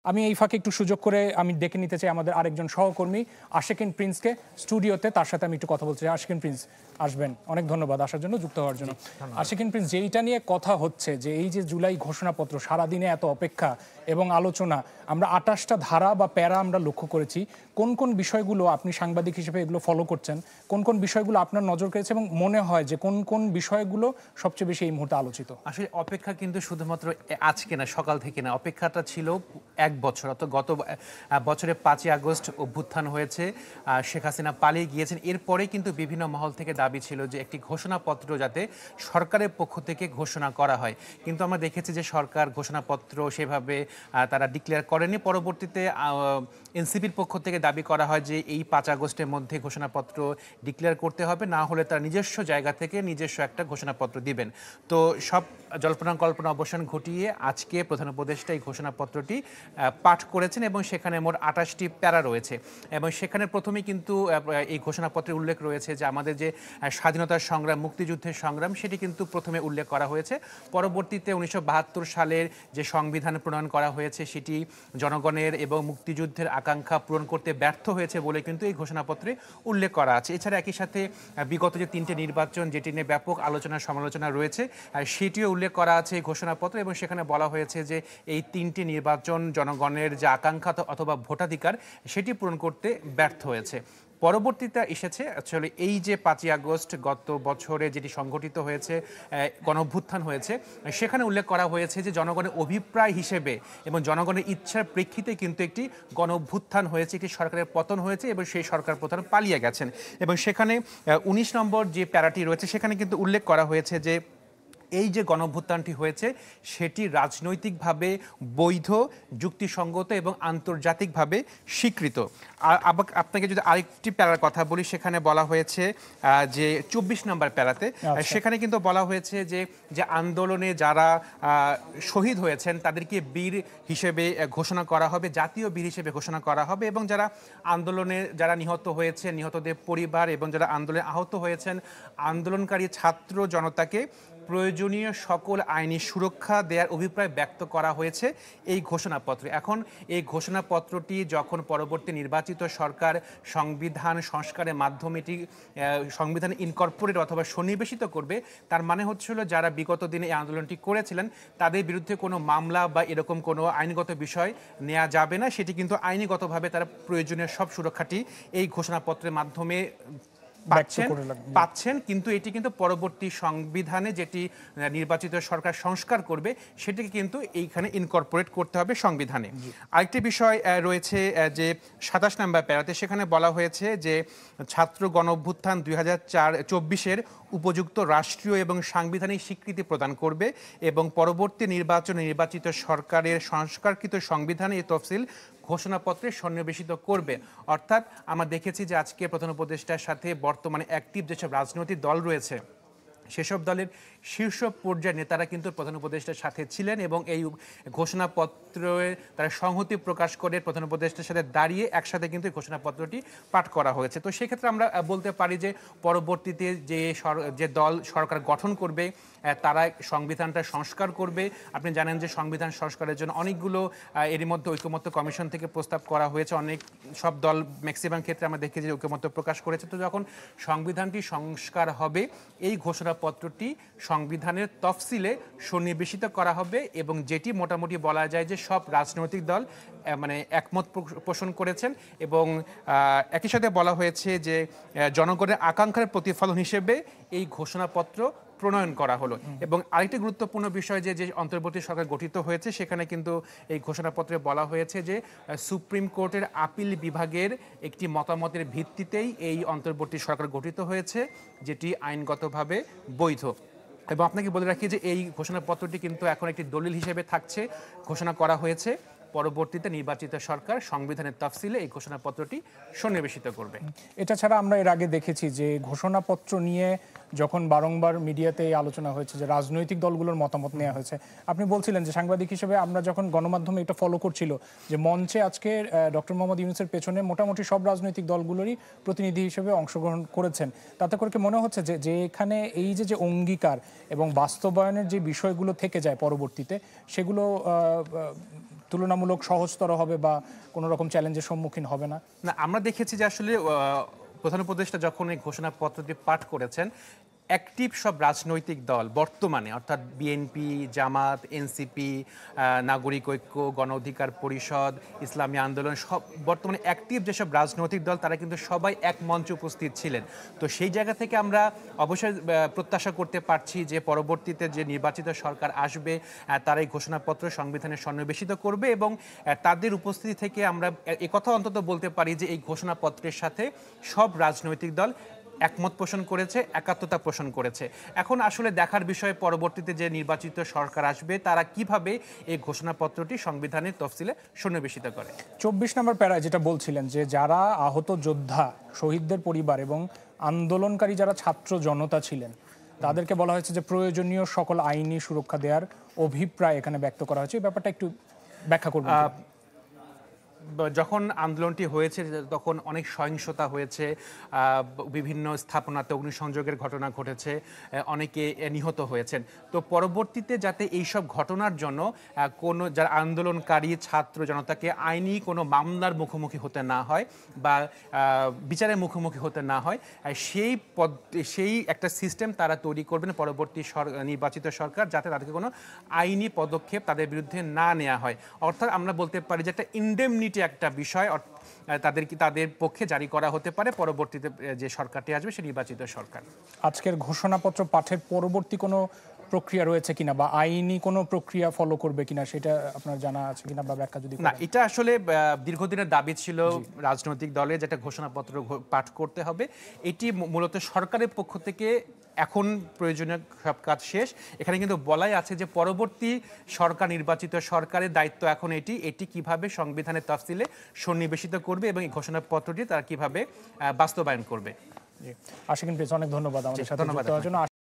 আমি এই ফাঁকে একটু সুযোগ করে আমি ডেকে নিতে চাই আমাদের আরেকজন সহকর্মী আশিকিন প্রিন্সকে স্টুডিওতে। তার সাথে আমি একটু কথা বলতে চাই। আশিকিন প্রিন্স আসবেন, অনেক ধন্যবাদ আসার জন্য, যুক্ত হওয়ার জন্য। আশিকিন প্রিন্স, যেইটা নিয়ে কথা হচ্ছে যে এই যে জুলাই ঘোষণাপত্র, সারাদিনে এত অপেক্ষা এবং আলোচনা, আমরা ২৮টা ধারা বা প্যারা আমরা লক্ষ্য করেছি। কোন কোন বিষয়গুলো আপনি সাংবাদিক হিসেবে এগুলো ফলো করছেন, কোন কোন বিষয়গুলো আপনার নজর কেড়েছে এবং মনে হয় যে কোন কোন বিষয়গুলো সবচেয়ে বেশি এই মুহূর্তে আলোচিত? আসলে অপেক্ষা কিন্তু শুধুমাত্র আজকে না, সকাল থেকে না, অপেক্ষাটা ছিল এক বছর। অর্থাৎ গত বছরে ৫ই আগস্ট অভ্যুত্থান হয়েছে, শেখ হাসিনা পালিয়ে গিয়েছেন। এরপরে কিন্তু বিভিন্ন মহল থেকে দাবি ছিল যে একটি ঘোষণাপত্র যাতে সরকারের পক্ষ থেকে ঘোষণা করা হয়, কিন্তু আমরা দেখেছি যে সরকার ঘোষণাপত্র সেভাবে তারা ডিক্লেয়ার করেনি। পরবর্তীতে এনসিপির পক্ষ থেকে দাবি করা হয় যে এই ৫ আগস্টের মধ্যে ঘোষণাপত্র ডিক্লেয়ার করতে হবে, না হলে তার নিজস্ব জায়গা থেকে নিজস্ব একটা ঘোষণাপত্র দিবেন। তো সব জল্পনা কল্পনা অবসান ঘটিয়ে আজকে প্রধান উপদেষ্টা এই ঘোষণাপত্রটি পাঠ করেছেন এবং সেখানে মোট ২৮টি প্যারা রয়েছে। এবং সেখানে প্রথমেই কিন্তু এই ঘোষণাপত্রে উল্লেখ রয়েছে যে আমাদের যে স্বাধীনতার সংগ্রাম, মুক্তিযুদ্ধের সংগ্রাম, সেটি কিন্তু প্রথমে উল্লেখ করা হয়েছে। পরবর্তীতে ১৯৭২ সালের যে সংবিধান প্রণয়ন করা হয়েছে সেটি জনগণের এবং মুক্তিযুদ্ধের আকাঙ্ক্ষা পূরণ করতে ব্যর্থ হয়েছে বলে কিন্তু এই ঘোষণাপত্রে উল্লেখ করা আছে। এছাড়া একই সাথে বিগত যে ৩টে নির্বাচন, যেটি নিয়ে ব্যাপক আলোচনা সমালোচনা রয়েছে, সেটিও উল্লেখ করা আছে এই ঘোষণাপত্র। এবং সেখানে বলা হয়েছে যে এই ৩টি নির্বাচন জনগণের যে আকাঙ্ক্ষা অথবা ভোটাধিকার, সেটি পূরণ করতে ব্যর্থ হয়েছে। পরবর্তীতে এসেছে আসলে এই যে ৫ই আগস্ট গত বছরে যেটি সংঘটিত হয়েছে, গণঅভ্যুত্থান হয়েছে, সেখানে উল্লেখ করা হয়েছে যে জনগণের অভিপ্রায় হিসেবে এবং জনগণের ইচ্ছার প্রেক্ষিতে কিন্তু একটি গণঅভ্যুত্থান হয়েছে, একটি সরকারের পতন হয়েছে এবং সেই সরকার প্রধান পালিয়ে গেছেন। এবং সেখানে ১৯ নম্বর যে প্যারাটি রয়েছে সেখানে কিন্তু উল্লেখ করা হয়েছে যে এই যে গণঅভ্যুত্থানটি হয়েছে সেটি রাজনৈতিকভাবে বৈধ, যুক্তিসঙ্গত এবং আন্তর্জাতিকভাবে স্বীকৃত। আপনাকে যদি আরেকটি প্যারার কথা বলি, সেখানে বলা হয়েছে যে ২৪ নম্বর প্যারাতে, সেখানে কিন্তু বলা হয়েছে যে যে আন্দোলনে যারা শহীদ হয়েছেন তাদেরকে বীর হিসেবে ঘোষণা করা হবে, জাতীয় বীর হিসেবে ঘোষণা করা হবে। এবং যারা আন্দোলনে যারা নিহত হয়েছে, নিহতদের পরিবার এবং যারা আন্দোলনে আহত হয়েছেন, আন্দোলনকারী ছাত্র জনতাকে প্রয়োজনীয় সকল আইনি সুরক্ষা দেওয়ার অভিপ্রায় ব্যক্ত করা হয়েছে এই ঘোষণাপত্রে। এখন এই ঘোষণাপত্রটি যখন পরবর্তী নির্বাচিত সরকার সংবিধান সংস্কারের মাধ্যমে এটি সংবিধানে ইনকর্পোরেট অথবা সন্নিবেশিত করবে, তার মানে হচ্ছিল যারা বিগত দিনে এই আন্দোলনটি করেছিলেন তাদের বিরুদ্ধে কোনো মামলা বা এরকম কোনো আইনগত বিষয় নেওয়া যাবে না। সেটি কিন্তু আইনিগতভাবে তারা প্রয়োজনীয় সব সুরক্ষাটি এই ঘোষণাপত্রের মাধ্যমে পাচ্ছেন। কিন্তু এটি কিন্তু পরবর্তী সংবিধানে যেটি নির্বাচিত সরকার সংস্কার করবে সেটিকে কিন্তু এইখানে ইনকর্পোরেট করতে হবে সংবিধানে। আরেকটি বিষয় রয়েছে যে ২৭ নম্বর প্যারাতে, সেখানে বলা হয়েছে যে ছাত্র গণঅভ্যুত্থান ২০২৪-এর উপযুক্ত রাষ্ট্রীয় এবং সাংবিধানিক স্বীকৃতি প্রদান করবে এবং পরবর্তী নির্বাচনে নির্বাচিত সরকারের সংস্কারকৃত সংবিধানে এই তফসিল ঘোষণাপত্রে সন্নিবেশিত করবে। অর্থাৎ আমরা দেখেছি যে আজকে প্রধান উপদেষ্টার সাথে বর্তমানে অ্যাক্টিভ যেসব রাজনৈতিক দল রয়েছে সেসব দলের শীর্ষ পর্যায়ের নেতারা কিন্তু প্রধান উপদেষ্টার সাথে ছিলেন এবং এই ঘোষণাপত্রে তারা সংহতি প্রকাশ করে প্রধান উপদেষ্টার সাথে দাঁড়িয়ে একসাথে কিন্তু এই ঘোষণাপত্রটি পাঠ করা হয়েছে। তো সেক্ষেত্রে আমরা বলতে পারি যে পরবর্তীতে যে দল সরকার গঠন করবে তারা সংবিধানটা সংস্কার করবে। আপনি জানেন যে সংবিধান সংস্কারের জন্য অনেকগুলো এরই মধ্যে ঐকমত্য কমিশন থেকে প্রস্তাব করা হয়েছে, অনেক সব দল ম্যাক্সিমাম ক্ষেত্রে আমরা দেখি যে ঐকমত্য প্রকাশ করেছে। তো যখন সংবিধানটি সংস্কার হবে এই ঘোষণাপত্রটি সংবিধানের তফসিলে সন্নিবেশিত করা হবে এবং যেটি মোটামুটি বলা যায় যে সব রাজনৈতিক দল মানে একমত পোষণ করেছেন। এবং একই সাথে বলা হয়েছে যে জনগণের আকাঙ্ক্ষার প্রতিফলন হিসেবে এই ঘোষণাপত্র প্রণয়ন করা হলো। এবং আরেকটি গুরুত্বপূর্ণ বিষয় যে অন্তর্বর্তী সরকার গঠিত হয়েছে সেখানে কিন্তু এই ঘোষণাপত্রে বলা হয়েছে যে সুপ্রিম কোর্টের আপিল বিভাগের একটি মতামতের ভিত্তিতেই এই অন্তর্বর্তী সরকার গঠিত হয়েছে, যেটি আইনগতভাবে বৈধ। এবং আপনাকে বলে রাখি যে এই ঘোষণাপত্রটি কিন্তু এখন একটি দলিল হিসেবে থাকছে, ঘোষণা করা হয়েছে। পরবর্তীতে নির্বাচিত সরকার সংবিধানের তফসিলে এই ঘোষণাপত্রটি সন্নিবেশিত করবে। এটা ছাড়া আমরা এর আগে দেখেছি যে ঘোষণাপত্র নিয়ে যখন বারংবার মিডিয়াতে এই আলোচনা হয়েছে যে রাজনৈতিক দলগুলোর মতামত নেওয়া হয়েছে, আপনি বলছিলেন যে সাংবাদিক হিসেবে আমরা যখন গণমাধ্যমে এটা ফলো করছিল যে মঞ্চে আজকে ডক্টর মোহাম্মদ ইউনূসের পেছনে মোটামুটি সব রাজনৈতিক দলগুলোরই প্রতিনিধি হিসেবে অংশগ্রহণ করেছেন। তাতে করে কি মনে হচ্ছে যে এখানে এই যে অঙ্গীকার এবং বাস্তবায়নের যে বিষয়গুলো থেকে যায় পরবর্তীতে, সেগুলো তুলনামূলক সহজতর হবে বা কোনো রকম চ্যালেঞ্জের সম্মুখীন হবে না? না, আমরা দেখেছি যে আসলে প্রধান উপদেষ্টা যখন এই ঘোষণাপত্রটি পাঠ করেছেন, অ্যাক্টিভ সব রাজনৈতিক দল বর্তমানে, অর্থাৎ বিএনপি, জামাত, এনসিপি, নাগরিক ঐক্য, গণ অধিকার পরিষদ, ইসলামী আন্দোলন, সব বর্তমানে অ্যাক্টিভ যেসব রাজনৈতিক দল তারা কিন্তু সবাই এক মঞ্চে উপস্থিত ছিলেন। তো সেই জায়গা থেকে আমরা অবশ্যই প্রত্যাশা করতে পারছি যে পরবর্তীতে যে নির্বাচিত সরকার আসবে তারা এই ঘোষণাপত্র সংবিধানে সন্নিবেশিত করবে, এবং তাদের উপস্থিতি থেকে আমরা একথা অন্তত বলতে পারি যে এই ঘোষণাপত্রের সাথে সব রাজনৈতিক দল একমত পোষণ করেছে, একাত্মতা পোষণ করেছে। এখন আসলে দেখার বিষয় পরবর্তীতে যে নির্বাচিত সরকার আসবে তারা কিভাবে এই ঘোষণাপত্রটি সংবিধানের তফসিলে সন্নিবেশিত করে। 24 নম্বর প্যারায় যেটা বলছিলেন যে যারা আহত যোদ্ধা, শহীদদের পরিবার এবং আন্দোলনকারী যারা ছাত্র জনতা ছিলেন তাদেরকে বলা হয়েছে যে প্রয়োজনীয় সকল আইনি সুরক্ষা দেওয়ার অভিপ্রায় এখানে ব্যক্ত করা হয়েছে। এই ব্যাপারটা একটু ব্যাখ্যা করবেন? যখন আন্দোলনটি হয়েছে তখন অনেক সহিংসতা হয়েছে, বিভিন্ন স্থাপনাতে অগ্নিসংযোগের ঘটনা ঘটেছে, অনেকে নিহত হয়েছেন। তো পরবর্তীতে যাতে এইসব ঘটনার জন্য কোনো যারা আন্দোলনকারী ছাত্র জনতাকে আইনি কোনো মামলার মুখোমুখি হতে না হয় বা বিচারের মুখোমুখি হতে না হয়, সেই একটা সিস্টেম তারা তৈরি করবেন পরবর্তী নির্বাচিত সরকার, যাতে তাদেরকে কোনো আইনি পদক্ষেপ তাদের বিরুদ্ধে না নেওয়া হয়। অর্থাৎ আমরা বলতে পারি যে একটা ইন্ডেমনিটি একটা বিষয় তাদের পক্ষে জারি করা হতে পারে পরবর্তীতে যে সরকারটি আসবে সে নির্বাচিত সরকার। আজকের ঘোষণাপত্র পাঠের পরবর্তী কোনো প্রক্রিয়া রয়েছে কিনা বা আইনি কোনো প্রক্রিয়া ফলো করবে কিনা সেটা আপনার জানা আছে কিনা বা ব্যাখ্যা যদি না, এটা আসলে দীর্ঘদিনের দাবি ছিল রাজনৈতিক দলে যেটা ঘোষণাপত্র পাঠ করতে হবে। এটি মূলত সরকারের পক্ষ থেকে এখন প্রয়োজনীয় সব কাজ শেষ। এখানে কিন্তু বলাই আছে যে পরবর্তী সরকার, নির্বাচিত সরকারের দায়িত্ব এখন এটি কিভাবে সংবিধানের তফসিলে সন্নিবেশিত করবে এবং এই ঘোষণাপত্রটি তারা কিভাবে বাস্তবায়ন করবে। আশিকিন প্রিন্স, অনেক ধন্যবাদ আমাদের সাথে যুক্ত হওয়ার জন্য।